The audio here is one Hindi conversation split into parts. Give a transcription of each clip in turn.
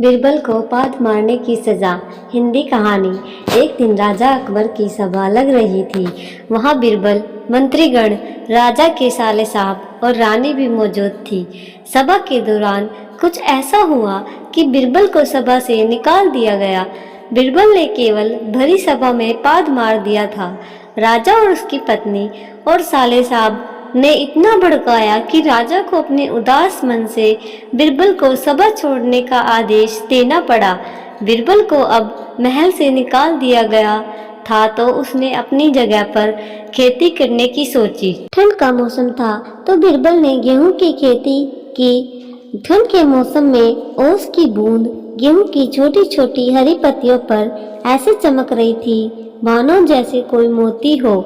बिरबल को पाद मारने की सजा। हिंदी कहानी। एक दिन राजा अकबर की सभा लग रही थी। वहाँ बिरबल, मंत्रीगण, राजा के साले साहब और रानी भी मौजूद थी। सभा के दौरान कुछ ऐसा हुआ कि बिरबल को सभा से निकाल दिया गया। बिरबल ने केवल भरी सभा में पाद मार दिया था। राजा और उसकी पत्नी और साले साहब ने इतना भड़काया कि राजा को अपने उदास मन से बिरबल को सभा छोड़ने का आदेश देना पड़ा। बिरबल को अब महल से निकाल दिया गया था तो उसने अपनी जगह पर खेती करने की सोची। ठंड का मौसम था तो बिरबल ने गेहूं की खेती की। ठंड के मौसम में ओस की बूंद गेहूं की छोटी छोटी हरी पत्तियों पर ऐसे चमक रही थी मानो जैसे कोई मोती हो।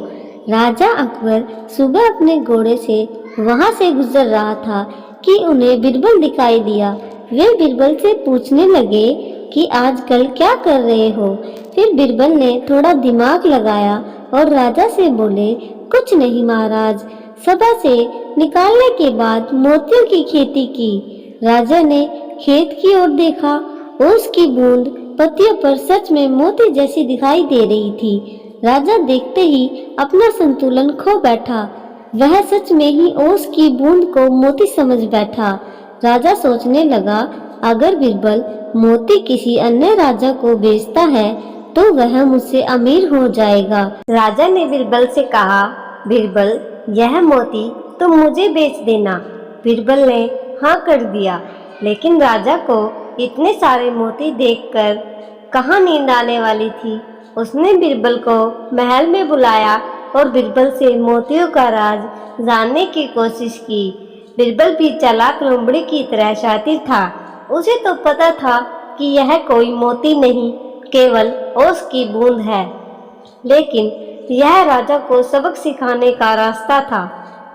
राजा अकबर सुबह अपने घोड़े से वहां से गुजर रहा था कि उन्हें बिरबल दिखाई दिया। वे बिरबल से पूछने लगे कि आजकल क्या कर रहे हो। फिर बिरबल ने थोड़ा दिमाग लगाया और राजा से बोले, कुछ नहीं महाराज, सभा से निकालने के बाद मोतियों की खेती की। राजा ने खेत की ओर देखा। ओस की बूंद पत्तियों पर सच में मोती जैसी दिखाई दे रही थी। राजा देखते ही अपना संतुलन खो बैठा। वह सच में ही ओस की बूंद को मोती समझ बैठा। राजा सोचने लगा, अगर बिरबल मोती किसी अन्य राजा को बेचता है तो वह मुझसे अमीर हो जाएगा। राजा ने बिरबल से कहा, बिरबल, यह मोती तुम मुझे बेच देना। बिरबल ने हाँ कर दिया। लेकिन राजा को इतने सारे मोती देखकर कहाँ नींद आने वाली थी। उसने बिरबल को महल में बुलाया और बिरबल से मोतियों का राज जानने की कोशिश की। बिरबल भी चालाक लोमड़ी की तरह शातिर था। उसे तो पता था कि यह कोई मोती नहीं, केवल ओस की बूंद है। लेकिन यह राजा को सबक सिखाने का रास्ता था।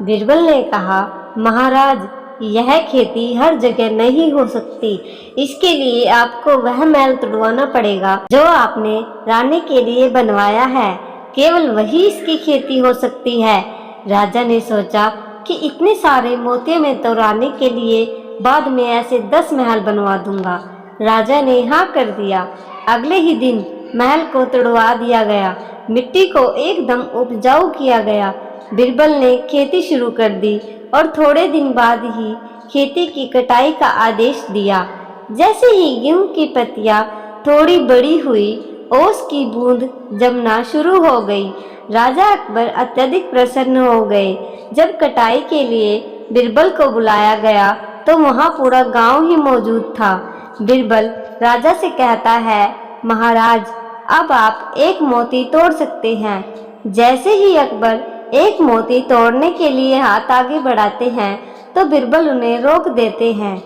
बिरबल ने कहा, महाराज, यह खेती हर जगह नहीं हो सकती। इसके लिए आपको वह महल तुड़वाना पड़ेगा जो आपने रानी के लिए बनवाया है। केवल वही इसकी खेती हो सकती है। राजा ने सोचा कि इतने सारे मोतियों में तो रानी के लिए बाद में ऐसे 10 महल बनवा दूंगा। राजा ने हाँ कर दिया। अगले ही दिन महल को तुड़वा दिया गया। मिट्टी को एकदम उपजाऊ किया गया। बिरबल ने खेती शुरू कर दी और थोड़े दिन बाद ही खेती की कटाई का आदेश दिया। जैसे ही गेहूं की पत्तियां थोड़ी बड़ी हुई, ओस की बूंद जमना शुरू हो गई। राजा अकबर अत्यधिक प्रसन्न हो गए। जब कटाई के लिए बिरबल को बुलाया गया तो वहां पूरा गांव ही मौजूद था। बिरबल राजा से कहता है, महाराज, अब आप एक मोती तोड़ सकते हैं। जैसे ही अकबर एक मोती तोड़ने के लिए हाथ आगे बढ़ाते हैं तो बिरबल उन्हें रोक देते हैं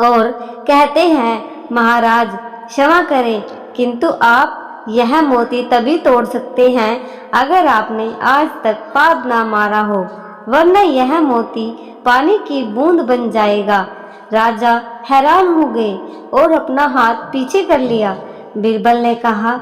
और कहते हैं, महाराज, क्षमा करें, किंतु आप यह मोती तभी तोड़ सकते हैं अगर आपने आज तक पाद ना मारा हो, वरना यह मोती पानी की बूंद बन जाएगा। राजा हैरान हो गए और अपना हाथ पीछे कर लिया। बिरबल ने कहा,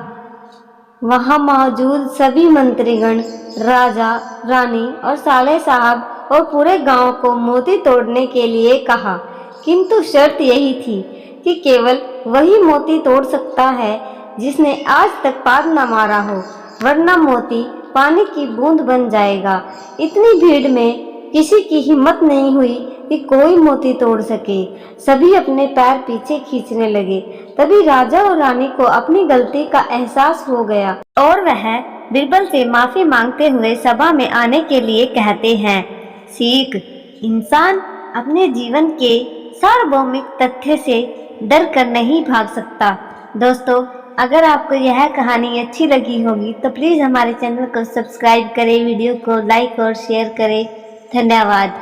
वहां मौजूद सभी मंत्रीगण, राजा, रानी और साले साहब और पूरे गांव को मोती तोड़ने के लिए कहा, किंतु शर्त यही थी कि केवल वही मोती तोड़ सकता है जिसने आज तक पाद न मारा हो, वरना मोती पानी की बूंद बन जाएगा। इतनी भीड़ में किसी की हिम्मत नहीं हुई कि कोई मोती तोड़ सके। सभी अपने पैर पीछे खींचने लगे। तभी राजा और रानी को अपनी गलती का एहसास हो गया और वह बिरबल से माफी मांगते हुए सभा में आने के लिए कहते हैं। सीख: इंसान अपने जीवन के सार्वभौमिक तथ्य से डर कर नहीं भाग सकता। दोस्तों, अगर आपको यह कहानी अच्छी लगी होगी तो प्लीज़ हमारे चैनल को सब्सक्राइब करें, वीडियो को लाइक और शेयर करें। धन्यवाद।